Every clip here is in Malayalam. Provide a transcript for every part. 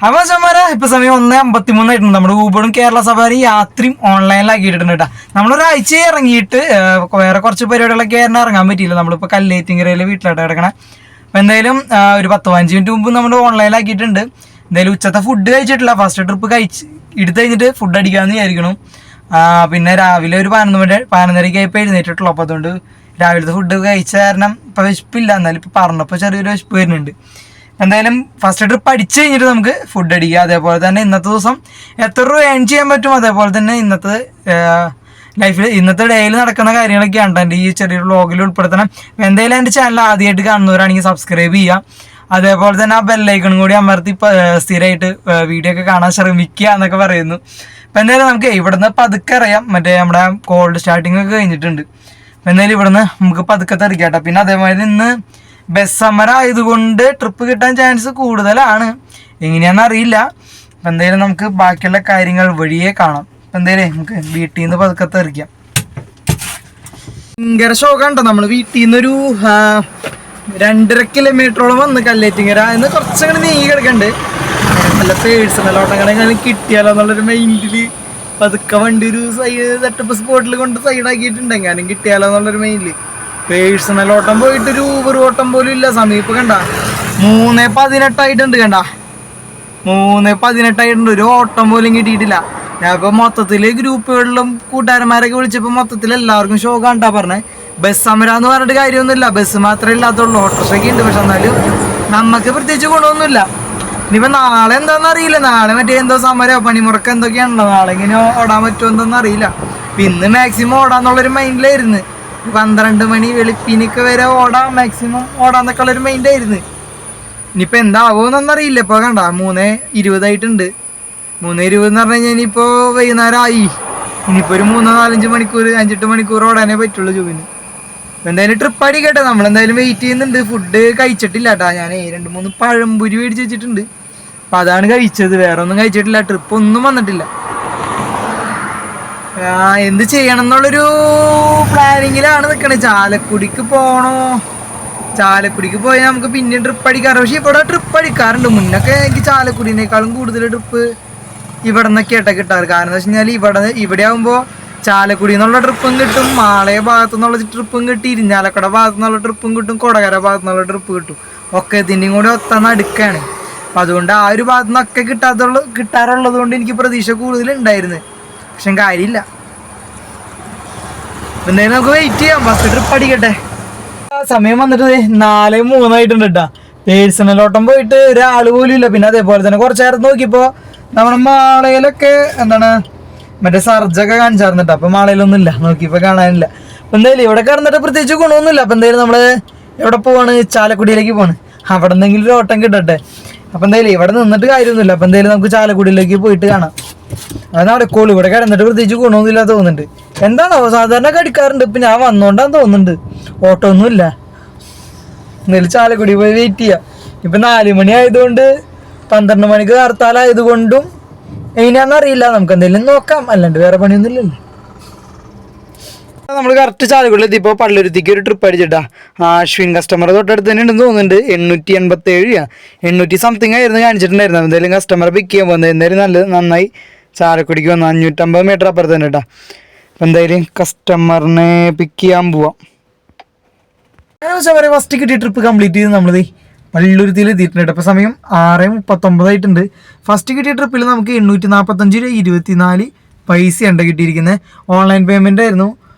അപ്പോൾ ചമ്മാരെ ഇപ്പൊ സമയം 1:53 നമ്മുടെ ഊബറും കേരള സഫാരി യാത്രയും ഓൺലൈനിലാക്കിയിട്ടുണ്ട് കേട്ടോ. നമ്മളൊരാഴ്ച ഇറങ്ങിയിട്ട് വേറെ കുറച്ച് പരിപാടികളൊക്കെ ആയിരുന്നു ഇറങ്ങാൻ പറ്റിയില്ല. നമ്മളിപ്പോൾ കല്ലേറ്റിങ്കരയിലെ വീട്ടിലായിട്ട് കിടക്കണേ. അപ്പോൾ എന്തായാലും ഒരു 10-15 മിനിറ്റ് മുമ്പ് നമ്മൾ ഓൺലൈനിലാക്കിയിട്ടുണ്ട്. എന്തായാലും ഉച്ചത്തെ ഫുഡ് കഴിച്ചിട്ടില്ല. ഫസ്റ്റ് ട്രിപ്പ് എടുത്ത് കഴിഞ്ഞിട്ട് ഫുഡ് അടിക്കാമെന്ന് വിചാരിക്കണം. പിന്നെ രാവിലെ ഒരു 11:30 ആയപ്പോൾ എഴുന്നേറ്റിട്ടുള്ളൂ. അപ്പോൾ അതുകൊണ്ട് രാവിലത്തെ ഫുഡ് കഴിച്ച കാരണം ഇപ്പോൾ വിശപ്പില്ല. എന്നാലും ഇപ്പോൾ പറഞ്ഞപ്പോൾ ചെറിയൊരു വിശപ്പ് വരുന്നുണ്ട്. എന്തായാലും ഫസ്റ്റ് ട്രിപ്പ് അടിച്ച് കഴിഞ്ഞിട്ട് നമുക്ക് ഫുഡ് അടിക്കുക. അതേപോലെ തന്നെ ഇന്നത്തെ ദിവസം എത്ര രൂപ ഏൺ ചെയ്യാൻ പറ്റും, അതേപോലെ തന്നെ ഇന്നത്തെ ലൈഫിൽ ഇന്നത്തെ ഡേയിൽ നടക്കുന്ന കാര്യങ്ങളൊക്കെയാണ് എൻ്റെ ഈ ചെറിയൊരു വ്ളോഗിൽ ഉൾപ്പെടുത്തണം. എന്തായാലും എൻ്റെ ചാനൽ ആദ്യമായിട്ട് കാണുന്നവരാണെങ്കിൽ സബ്സ്ക്രൈബ് ചെയ്യുക. അതേപോലെ തന്നെ ആ ബെല്ലൈക്കണും കൂടി അമർത്തി സ്ഥിരമായിട്ട് വീഡിയോ ഒക്കെ കാണാൻ ശ്രമിക്കുക എന്നൊക്കെ പറയുന്നു. അപ്പം എന്തായാലും നമുക്ക് ഇവിടുന്ന് പതുക്കെ അറിയാം. മറ്റേ നമ്മുടെ കോൾഡ് സ്റ്റാർട്ടിങ് ഒക്കെ കഴിഞ്ഞിട്ടുണ്ട്. അപ്പം എന്തായാലും ഇവിടുന്ന് നമുക്ക് പതുക്കെ തെറിക്കാട്ടോ. പിന്നെ അതേമാതിരി ഇന്ന് ബസ് സമരം ആയതുകൊണ്ട് ട്രിപ്പ് കിട്ടാൻ ചാൻസ് കൂടുതലാണ്. എങ്ങനെയാണെന്ന് അറിയില്ല. അപ്പം എന്തായാലും നമുക്ക് ബാക്കിയുള്ള കാര്യങ്ങൾ വഴിയേ കാണാം. അപ്പം എന്തായാലും നമുക്ക് വീട്ടിൽ നിന്ന് പതുക്കെ തെറിക്കാം. ഭയങ്കര ഷോക്കാണ്ടോ. നമ്മൾ വീട്ടിൽ നിന്നൊരു 2.5 കിലോമീറ്ററോളം വന്ന് കല്ലേറ്റിങ്ങര എന്ന് കുറച്ചങ്ങനെ നീങ്ങി കിടക്കണ്ട്. നല്ല പേഴ്സണലോട്ടങ്ങനെ കിട്ടിയാലോ എന്നുള്ളൊരു മൈൻഡിൽ പതുക്കെ വണ്ടി ഒരു സെറ്റപ്പ് സ്പോട്ടിൽ കൊണ്ട് സൈഡാക്കിയിട്ടുണ്ട്. എങ്ങാനും കിട്ടിയാലോ എന്നുള്ളൊരു മൈൻഡിൽ പേഴ്സണൽ ഓട്ടം പോയിട്ട് ഒരു ഊബർ ഓട്ടം പോലും ഇല്ല. സമീപം കണ്ട 3:18 കണ്ട 3:18 ഒരു ഓട്ടം പോലും കിട്ടിയിട്ടില്ല. ഞാൻ ഇപ്പൊ മൊത്തത്തില് ഗ്രൂപ്പുകളിലും കൂട്ടുകാരന്മാരൊക്കെ വിളിച്ചപ്പോ മൊത്തത്തിൽ എല്ലാവർക്കും ഷോ കണ്ടാ പറഞ്ഞേ. ബസ് സമരം എന്ന് പറഞ്ഞിട്ട് കാര്യമൊന്നുമില്ല. ബസ് മാത്രമേ ഇല്ലാത്തുള്ളൂ, ഓട്ടോറിക്ഷയൊക്കെ ഉണ്ട്. പക്ഷെ എന്നാലും നമുക്ക് പ്രത്യേകിച്ച് ഗുണമൊന്നുമില്ല. ഇനിയിപ്പോ നാളെ എന്താണെന്ന് അറിയില്ല. നാളെ മറ്റേ എന്തോ സമരമോ പണിമുറക്കം എന്തൊക്കെയാണല്ലോ. നാളെ ഇങ്ങനെ ഓടാൻ പറ്റുമോ എന്തൊന്നും അറിയില്ല. ഇന്ന് മാക്സിമം ഓടാന്നുള്ളൊരു മൈൻഡിലായിരുന്നു. 12 മണി വെളുപ്പിനൊക്കെ വരെ ഓടാം, മാക്സിമം ഓടാന്നൊക്കെ ഉള്ളൊരു മൈൻഡായിരുന്നു. ഇനിയിപ്പോ എന്താവുമെന്നൊന്നും അറിയില്ല. ഇപ്പൊ കണ്ട 3:20 3:20 എന്ന് പറഞ്ഞു കഴിഞ്ഞാൽ ഇനിയിപ്പോ വൈകുന്നേരം ആയി. ഇനിയിപ്പോ ഒരു 3-4-5 മണിക്കൂർ 5-8 മണിക്കൂർ ഓടാനേ പറ്റുള്ളൂ ജോബിന്. എന്തായാലും ട്രിപ്പ് അടിക്കട്ടെ. നമ്മളെന്തായാലും വെയിറ്റ് ചെയ്യുന്നുണ്ട്. ഫുഡ് കഴിച്ചിട്ടില്ല കേട്ടാ. ഞാൻ 2-3 പഴംപൊരി മേടിച്ച് വെച്ചിട്ടുണ്ട്. അപ്പൊ അതാണ് കഴിച്ചത്, വേറെ ഒന്നും കഴിച്ചിട്ടില്ല. ട്രിപ്പ് ഒന്നും വന്നിട്ടില്ല. എന്ത് ചെയ്യണം എന്നുള്ളൊരു പ്ലാനിങ്ങിലാണ് നിൽക്കണേ. ചാലക്കുടിക്ക് പോണോ? ചാലക്കുടിക്ക് പോയാൽ നമുക്ക് പിന്നെയും ട്രിപ്പ് അടിക്കാറ്. പക്ഷെ ഇവിടെ ട്രിപ്പ് അടിക്കാറുണ്ട്. മുന്നൊക്കെ എനിക്ക് ചാലക്കുടിനേക്കാളും കൂടുതൽ ട്രിപ്പ് ഇവിടെ നിന്നൊക്കെ ആയിട്ടാ കിട്ടാറ്. കാരണം എന്താ വെച്ച് കഴിഞ്ഞാൽ ഇവിടെ ആകുമ്പോൾ ചാലക്കുടി എന്നുള്ള ട്രിപ്പും കിട്ടും, മാളയ ഭാഗത്തു നിന്നുള്ള ട്രിപ്പും കിട്ടി, ഇരിഞ്ഞാലക്കുട ഭാഗത്തു നിന്നുള്ള ട്രിപ്പും കിട്ടും, കൊടകര ഭാഗത്തു നിന്നുള്ള ട്രിപ്പ് കിട്ടും. ഒക്കെ ഇതിൻ്റെയും കൂടി ഒത്തന്ന് അടുക്കാണ്. അപ്പം അതുകൊണ്ട് ആ ഒരു ഭാഗത്തു നിന്നൊക്കെ കിട്ടാറുള്ളത് കൊണ്ട് എനിക്ക് പ്രതീക്ഷ കൂടുതലുണ്ടായിരുന്നു. പക്ഷെ കാര്യമില്ല. എന്തായാലും നമുക്ക് വെയിറ്റ് ചെയ്യാം. ഫസ്റ്റ് ട്രിപ്പ് അടിക്കട്ടെ. സമയം വന്നിട്ട് 4:03 കേട്ടാ. പേഴ്സണലോട്ടം പോയിട്ട് ഒരാൾ പോലും ഇല്ല. പിന്നെ അതേപോലെ തന്നെ കുറച്ച് നേരം നോക്കിയപ്പോൾ നമ്മുടെ മാളയിലൊക്കെ എന്താണ് മറ്റേ സർജൊക്കെ കാണിച്ചാർന്നിട്ടാ. അപ്പം മാളയിലൊന്നും ഇല്ല, നോക്കിയപ്പോൾ കാണാനില്ല. അപ്പം എന്തായാലും ഇവിടെ കിടന്നിട്ട് പ്രത്യേകിച്ച് ഗുണമൊന്നുമില്ല. അപ്പം എന്തായാലും നമ്മൾ എവിടെ പോവാണ്? ചാലക്കുടിയിലേക്ക് പോവാണ്. അവിടെ നിന്നെങ്കിലും ഒരു ഓട്ടം കിട്ടട്ടെ. അപ്പം എന്തായാലും ഇവിടെ നിന്നിട്ട് കാര്യമൊന്നുമില്ല. അപ്പം എന്തായാലും നമുക്ക് ചാലക്കുടിയിലേക്ക് പോയിട്ട് കാണാം. അത് നടക്കോളൂ. ഇവിടെ കിടന്നിട്ട് പ്രത്യേകിച്ച് ഗുണമൊന്നുമില്ല തോന്നുന്നുണ്ട്. എന്താണോ സാധാരണ കടിക്കാറുണ്ട്. ഇപ്പം ഞാൻ വന്നോണ്ടാന്ന് തോന്നുന്നുണ്ട്. ഓട്ടോ ഒന്നുമില്ല. എന്തായാലും ചാലക്കുടി പോയി വെയിറ്റ് ചെയ്യാം. ഇപ്പം 4 മണി ആയതുകൊണ്ട് 12 മണിക്ക് ഹർത്താലായതുകൊണ്ടും എങ്ങനെയാണെന്നറിയില്ല. നമുക്ക് എന്തെങ്കിലും നോക്കാം, അല്ലാണ്ട് വേറെ പണിയൊന്നുമില്ലല്ലോ. നമ്മൾ കറക്റ്റ് ചാലക്കുടിയിൽ എത്തിയപ്പോൾ പള്ളുരുത്തിക്ക് ഒരു ട്രിപ്പ് അടിച്ചിട്ടാ. അശ്വിൻ കസ്റ്റമർ തൊട്ടടുത്ത് തന്നെ ഉണ്ടെന്ന് തോന്നുന്നുണ്ട്. 887 800 സംതിങ് ആയിരുന്നു കാണിച്ചിട്ടുണ്ടായിരുന്നു. എന്തായാലും കസ്റ്റമറെ പിക്ക് ചെയ്യാൻ പോകുന്നത്. എന്തായാലും നന്നായി. ചാലക്കുടിക്ക് വന്നു 550 മീറ്റർ അപ്പുറത്ത് തന്നെ കേട്ടോ. അപ്പം എന്തായാലും കസ്റ്റമറിനെ പിക്ക് ചെയ്യാൻ പോവാം. ഫസ്റ്റ് കിട്ടിയ ട്രിപ്പ് കംപ്ലീറ്റ് ചെയ്ത് നമ്മളത് പള്ളുരുത്തിയിൽ എത്തിയിട്ടുണ്ട്. അപ്പോൾ സമയം 6:39 ഫസ്റ്റ് കിട്ടിയ ട്രിപ്പിൽ നമുക്ക് 845 പൈസയുണ്ട് കിട്ടിയിരിക്കുന്നത്. ഓൺലൈൻ പേയ്മെൻ്റ് ആയിരുന്നു.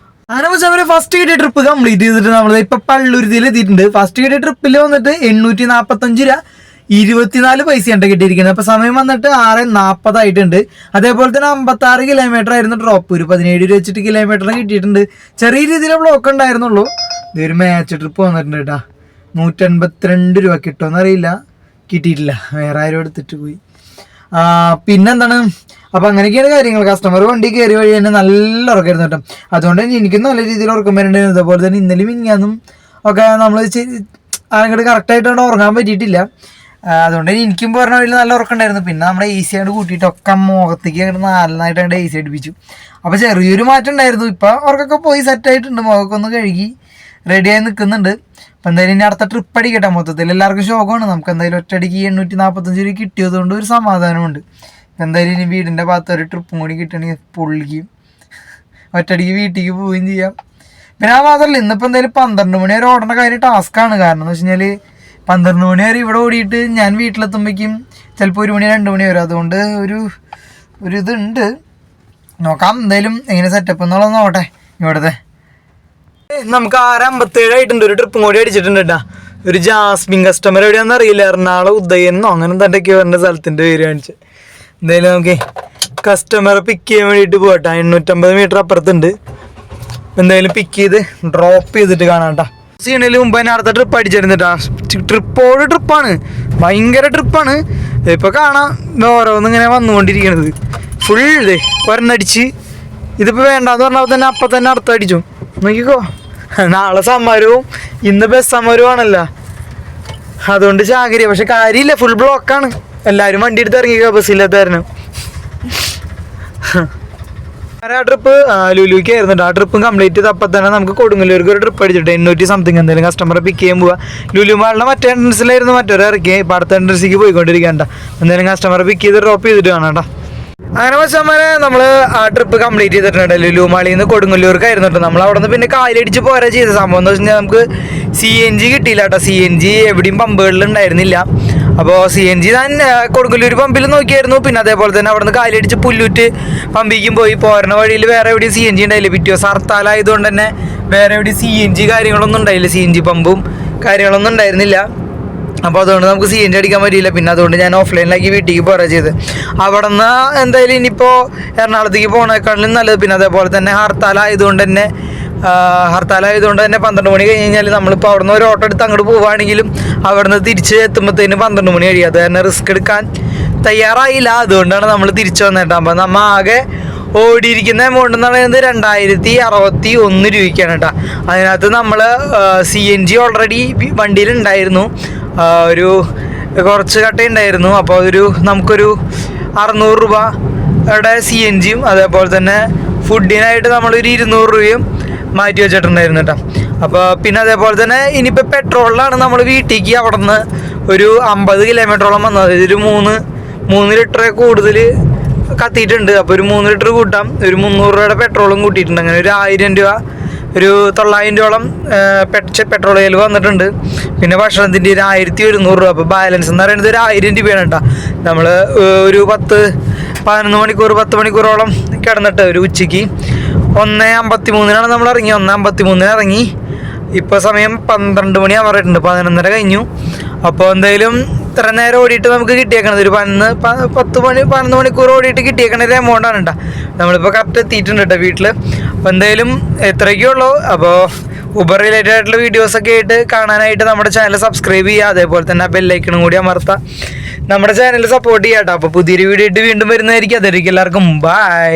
അങ്ങനെ വെച്ചാൽ ഫസ്റ്റ് കിട്ടിയ ട്രിപ്പ് കംപ്ലീറ്റ് ചെയ്തിട്ട് നമ്മൾ ഇപ്പം പള്ളുരുത്തിയിൽ എത്തിയിട്ടുണ്ട്. ഫസ്റ്റ് കിട്ടിയ ട്രിപ്പിൽ വന്നിട്ട് 845 പൈസയുണ്ട് കിട്ടിയിരിക്കുന്നത്. അപ്പോൾ സമയം വന്നിട്ട് 6:40 അതേപോലെ തന്നെ 56 കിലോമീറ്റർ ആയിരുന്നു ഡ്രോപ്പ്. ഒരു 17 രൂപ വെച്ചിട്ട് കിലോമീറ്ററിന് കിട്ടിയിട്ടുണ്ട്. ചെറിയ രീതിയിൽ ബ്ലോക്ക് ഉണ്ടായിരുന്നുള്ളൂ. ഇതൊരു മാച്ച് ട്രിപ്പ് വന്നിട്ടുണ്ട് കേട്ടോ. 182 രൂപ കിട്ടുമെന്നറിയില്ല, കിട്ടിയിട്ടില്ല. വേറെ ആരും എടുത്തിട്ട് പോയി. പിന്നെന്താണ്, അപ്പം അങ്ങനെയൊക്കെയാണ് കാര്യങ്ങൾ. കസ്റ്റമർ വണ്ടി കയറി വഴി തന്നെ നല്ല ഉറക്കമായിരുന്നു കേട്ടോ. അതുകൊണ്ട് തന്നെ എനിക്കും നല്ല രീതിയിൽ ഉറക്കം വരേണ്ടായിരുന്നു. അതുപോലെ തന്നെ ഇന്നലെയും മിനിഞ്ഞാന്നും ഒക്കെ നമ്മൾ അങ്ങോട്ട് കറക്റ്റായിട്ടോണ്ട് ഉറങ്ങാൻ പറ്റിയിട്ടില്ല. അതുകൊണ്ട് തന്നെ എനിക്കും പറഞ്ഞ വഴിയിൽ നല്ല ഉറക്കമുണ്ടായിരുന്നു. പിന്നെ നമ്മുടെ AC ആയിട്ട് കൂട്ടിയിട്ടൊക്കെ മുഖത്തേക്ക് അങ്ങോട്ട് നന്നായിട്ട് അങ്ങോട്ട് AC അടിപ്പിച്ചു. അപ്പോൾ ചെറിയൊരു മാറ്റം ഉണ്ടായിരുന്നു. ഇപ്പം ഉറക്കൊക്കെ പോയി സെറ്റായിട്ടുണ്ട്. മുഖമൊക്കെ ഒന്ന് കഴുകി റെഡിയായി നിൽക്കുന്നുണ്ട്. അപ്പം എന്തായാലും ഇനി അടുത്ത ട്രിപ്പ് അടിക്കട്ടെ. മൊത്തത്തിൽ എല്ലാവർക്കും ശോകമാണ്. നമുക്ക് എന്തായാലും ഒറ്റയടിക്ക് 845 രൂപ കിട്ടിയതുകൊണ്ട് ഒരു സമാധാനമുണ്ട്. എന്തായാലും ഇനി വീടിൻ്റെ ഭാഗത്ത് ഒരു ട്രിപ്പും കൂടി കിട്ടണമെങ്കിൽ പൊള്ളിക്കും, ഒറ്റയടിക്ക് വീട്ടിലേക്ക് പോവുകയും ചെയ്യാം. പിന്നെ ആ മാത്രമല്ല, ഇന്നിപ്പോൾ എന്തായാലും 12 മണി വരെ ഓടേണ്ട കാര്യം ടാസ്ക്കാണ്. കാരണം എന്ന് വെച്ച് കഴിഞ്ഞാൽ 12 മണി വരെ ഇവിടെ ഓടിയിട്ട് ഞാൻ വീട്ടിലെത്തുമ്പോഴേക്കും ചിലപ്പോൾ 1 മണി 2 മണി വരെ. അതുകൊണ്ട് ഒരു ഇതുണ്ട്. നോക്കാം എന്തായാലും എങ്ങനെ സെറ്റപ്പ് എന്നുള്ളത് നോക്കട്ടെ. ഇവിടുത്തെ നമുക്ക് 6:57 ആയിട്ടുണ്ട്. ഒരു ട്രിപ്പും കൂടി അടിച്ചിട്ടുണ്ട് കേട്ടോ. ഒരു ജാസ്മിൻ കസ്റ്റമർ എവിടെയാണെന്ന് അറിയില്ല, എറണാകുളം ഉദയെന്നോ അങ്ങനെ എന്തൊക്കെയോ പറഞ്ഞ സ്ഥലത്തിൻ്റെ പേര് കാണിച്ച്. എന്തായാലും നമുക്ക് കസ്റ്റമറെ പിക്ക് ചെയ്യാൻ വേണ്ടിയിട്ട് പോകട്ടെ. 850 മീറ്റർ അപ്പുറത്തുണ്ട്. എന്തായാലും പിക്ക് ചെയ്ത് ഡ്രോപ്പ് ചെയ്തിട്ട് കാണാം കേട്ടോ. സീണിൽ മുമ്പ് തന്നെ അടുത്ത ട്രിപ്പ് അടിച്ചിരുന്നിട്ടാ. ട്രിപ്പോട് ട്രിപ്പാണ്, ഭയങ്കര ട്രിപ്പാണ്. ഇപ്പോൾ കാണാം ഓരോന്നും ഇങ്ങനെ വന്നുകൊണ്ടിരിക്കണത് ഫുൾ ഒരെണ്ണടിച്ച്. ഇതിപ്പോൾ വേണ്ടാന്ന് പറഞ്ഞാൽ തന്നെ അപ്പം തന്നെ അടുത്ത അടിച്ചു. നോക്കിക്കോ, നാളെ സമരവും ഇന്ന് ബസ് സമരവും ആണല്ലോ, അതുകൊണ്ട് ചാകരി. പക്ഷെ കാര്യമില്ല, ഫുൾ ബ്ലോക്കാണ്. എല്ലാവരും വണ്ടി എടുത്ത് ഇറങ്ങിക്കോ ബസ്സില്ലാത്ത കാരണം. ആ ട്രിപ്പ് ലുലുക്ക് ആയിരുന്നു. ആ ട്രിപ്പും കംപ്ലീറ്റ് ചെയ്ത് അപ്പം തന്നെ നമുക്ക് കൊടുങ്ങല്ലൂർക്ക് ഒരു ട്രിപ്പ് അടിച്ചിട്ട് 800 സംതിങ് എന്തായാലും കസ്റ്റമറെ പിക്ക് ചെയ്യാൻ പോവാ. ലുലു മാളിലെ മറ്റേ എൻട്രൻസിലായിരുന്നു മറ്റൊരു ഇറക്കി. ഇപ്പം അടുത്ത എൻട്രൻസിലേക്ക് പോയിക്കൊണ്ടിരിക്കണ്ട. എന്തായാലും കസ്റ്റമറെ പിക്ക് ചെയ്ത് ഡ്രോപ്പ് ചെയ്തിട്ട് കാണാം കേട്ടോ. അങ്ങനെ വെച്ചാൽ നമ്മൾ ആ ട്രിപ്പ് കംപ്ലീറ്റ് ചെയ്തിട്ടുണ്ട്. ലുലു മാളിൽ നിന്ന് കൊടുങ്ങല്ലൂർക്കായിരുന്നു കേട്ടോ. നമ്മൾ അവിടെ നിന്ന് പിന്നെ കാലടിച്ച് പോരാ ചെയ്ത. സംഭവം എന്ന് വെച്ച് കഴിഞ്ഞാൽ നമുക്ക് CNG കിട്ടിയില്ല കേട്ടോ. CNG എവിടെയും പമ്പുകളിൽ ഉണ്ടായിരുന്നില്ല. അപ്പോൾ CNG ഞാൻ കൊടുങ്ങല്ലൂർ പമ്പിൽ നോക്കിയായിരുന്നു. പിന്നെ അതേപോലെ തന്നെ അവിടെ നിന്ന് കാലടിച്ച് പുല്ലൂറ്റ് പമ്പിക്കും പോയി. പോരണ വഴിയിൽ വേറെ എവിടെയും CNG ഉണ്ടായില്ല. പിറ്റേ ദിവസം ഹർത്താലായതുകൊണ്ട് തന്നെ വേറെ എവിടെയും CNG കാര്യങ്ങളൊന്നും ഉണ്ടായില്ല. CNG പമ്പും കാര്യങ്ങളൊന്നും ഉണ്ടായിരുന്നില്ല. അപ്പോൾ അതുകൊണ്ട് നമുക്ക് CNG അടിക്കാൻ പറ്റിയില്ല. പിന്നെ അതുകൊണ്ട് ഞാൻ ഓഫ്ലൈനിലാക്കി വീട്ടിലേക്ക് പോരാ ചെയ്ത്. അവിടെ നിന്ന് എന്തായാലും ഇനിയിപ്പോൾ എറണാകുളത്തേക്ക് പോകണേക്കാളും നല്ലത്. പിന്നെ അതേപോലെ തന്നെ ഹർത്താലായതുകൊണ്ട് തന്നെ 12 മണി കഴിഞ്ഞ് കഴിഞ്ഞാൽ നമ്മളിപ്പോൾ അവിടെ നിന്ന് ഒരു ഓട്ടോ എടുത്ത് അങ്ങോട്ട് പോവുകയാണെങ്കിലും അവിടെ നിന്ന് തിരിച്ച് എത്തുമ്പോഴത്തേന് 12 മണി കഴിയും. അത് തന്നെ റിസ്ക് എടുക്കാൻ തയ്യാറായില്ല. അതുകൊണ്ടാണ് നമ്മൾ തിരിച്ചു വന്നിട്ട്. അപ്പോൾ നമ്മൾ ആകെ ഓടിയിരിക്കുന്ന എമൗണ്ട് എന്ന് പറയുന്നത് 2061 രൂപയ്ക്കാണ് കേട്ടോ. അതിനകത്ത് നമ്മൾ CNG ഓൾറെഡി വണ്ടിയിലുണ്ടായിരുന്നു, ഒരു കുറച്ച് കട്ടയുണ്ടായിരുന്നു. അപ്പോൾ നമുക്കൊരു 600 രൂപയുടെ CNGയും അതേപോലെ തന്നെ ഫുഡിനായിട്ട് നമ്മളൊരു 200 രൂപയും മാറ്റി വെച്ചിട്ടുണ്ടായിരുന്നു കേട്ടോ. അപ്പോൾ പിന്നെ അതേപോലെ തന്നെ ഇനിയിപ്പോൾ പെട്രോളിലാണ് നമ്മൾ വീട്ടിലേക്ക് അവിടെ നിന്ന് ഒരു 50 കിലോമീറ്ററോളം വന്നത്. ഒരു 3 ലിറ്റർ കൂടുതൽ കത്തിയിട്ടുണ്ട്. അപ്പോൾ ഒരു 3 ലിറ്റർ കൂട്ടാം. ഒരു 300 രൂപയുടെ പെട്രോളും കൂട്ടിയിട്ടുണ്ട്. അങ്ങനെ ഒരു 1000 രൂപ, ഒരു 900 രൂപയോളം പെട്രോൾ ചെലവ് വന്നിട്ടുണ്ട്. പിന്നെ ഭക്ഷണത്തിൻ്റെ ഒരു 1100 രൂപ. അപ്പോൾ ബാലൻസ് എന്ന് പറയുന്നത് ഒരു 1000 രൂപയാണ് കേട്ടോ. നമ്മൾ ഒരു 10 മണിക്കൂറോളം കിടന്നിട്ട് ഒരു ഉച്ചയ്ക്ക് 1:53 നമ്മൾ ഇറങ്ങി. 1:53 ഇറങ്ങി. ഇപ്പോൾ സമയം 12 മണി ആവാറായിട്ടുണ്ട്. 11:30 കഴിഞ്ഞു. അപ്പോൾ എന്തായാലും ഇത്ര നേരം ഓടിയിട്ട് നമുക്ക് കിട്ടിയേക്കണത് ഒരു 11 മണിക്കൂർ ഓടിയിട്ട് കിട്ടിയേക്കണ ഒരു എമൗണ്ടാണ് കേട്ടോ. നമ്മളിപ്പോൾ കറക്റ്റ് എത്തിയിട്ടുണ്ട് കേട്ടോ വീട്ടിൽ. അപ്പോൾ എന്തായാലും എത്രയൊക്കെ ഉള്ളൂ. അപ്പോൾ ഊബർ റിലേറ്റഡ് ആയിട്ടുള്ള വീഡിയോസൊക്കെ ആയിട്ട് കാണാനായിട്ട് നമ്മുടെ ചാനൽ സബ്സ്ക്രൈബ് ചെയ്യുക. അതേപോലെ തന്നെ ആ ബെല്ലൈക്കണും കൂടി അമർത്തുക. നമ്മുടെ ചാനൽ സപ്പോർട്ട് ചെയ്യാം കേട്ടോ. അപ്പോൾ പുതിയൊരു വീഡിയോ ആയിട്ട് വീണ്ടും വരുന്നതായിരിക്കും. അതായിരിക്കും എല്ലാവർക്കും ബൈ.